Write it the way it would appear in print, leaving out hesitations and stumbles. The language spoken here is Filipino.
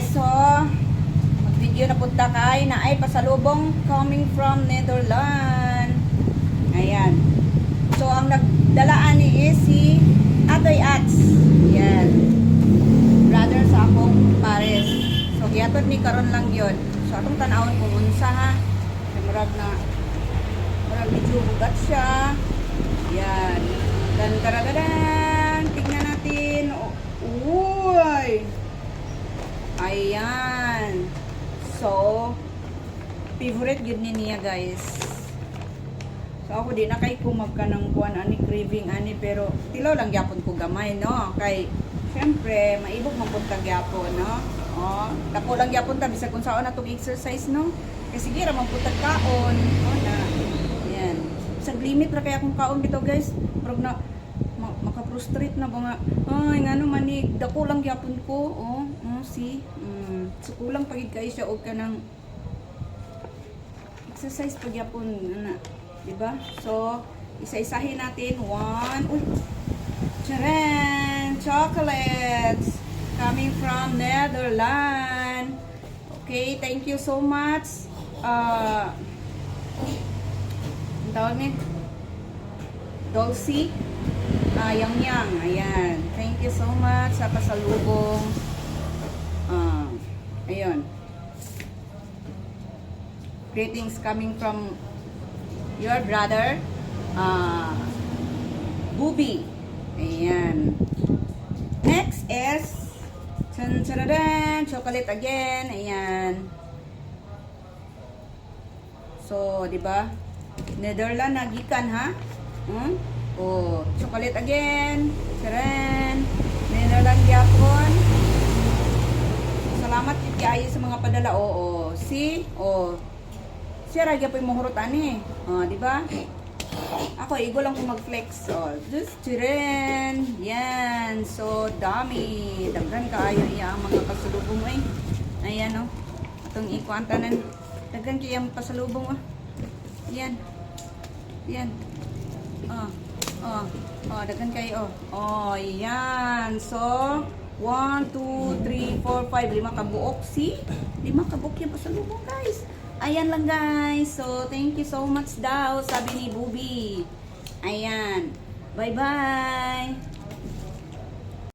so mag-video na punta kay na ay pasalubong coming from Netherlands. Ayan. So ang nagdalaan ni is si Atoy Ats. Yan. Brother sa akong pares. So giatod ni karon lang yon. So atong tanawon kung unsa ha. Murag medyo bugat siya. Yan. Dan karagadan. Tignan natin. Uy! Ayan. So, favorite yun niya guys. So, ako di na kay kumagka ng kuwan ani, craving ani, pero tilaw lang gyapon ko gamay, no? Kay, syempre, maibog mapunta gyapon, no? Oh, dako lang gyapon ta, bisag kung saan na itong exercise, no? Kasi sige, ramang punta kaon. O na. Ayan. Bisag limit ra kaya akong kaon bitaw guys. Pero na, maka-frustrate na ba nga, ay nga naman ni, dako lang gyapon ko, see, so kulang pagid kayo siya og kanang exercise pag gyapon na, diba? So, isa-isahin natin, uy, charan, chocolates, coming from Netherlands, okay, thank you so much, ang tawag ni, Dolce, Yang, ayan. Thank you so much sa pasalubong. Ayun. Greetings coming from your brother, Bubi. Ayan. Next is chocolate again. Ayan. So, di ba? Netherlands nagikan ha? Oh, chocolate again. Charan. Netherlands gyapon. Salamat kit kaayo sa mga padala. Oo. See? Oh. Siya ra gyapon mo hurot ani. Oh, di ba? Ako igo lang ko mag-flex. Oh, just charan. Yan. So dami. Daghan kaayo iya ang mga pasalubong ay. Ayan oh. Atong ikuantanan. Daghan kay ang pasalubong oh. Yan. Yan. Daghan kayo. Yan. So, 1, 2, 3, 4, 5. 5 kabuok. See? 5 kabuok yung pasalubong, guys. Ayan lang, guys. So, thank you so much daw, sabi ni Bubi. Ayan. Bye-bye.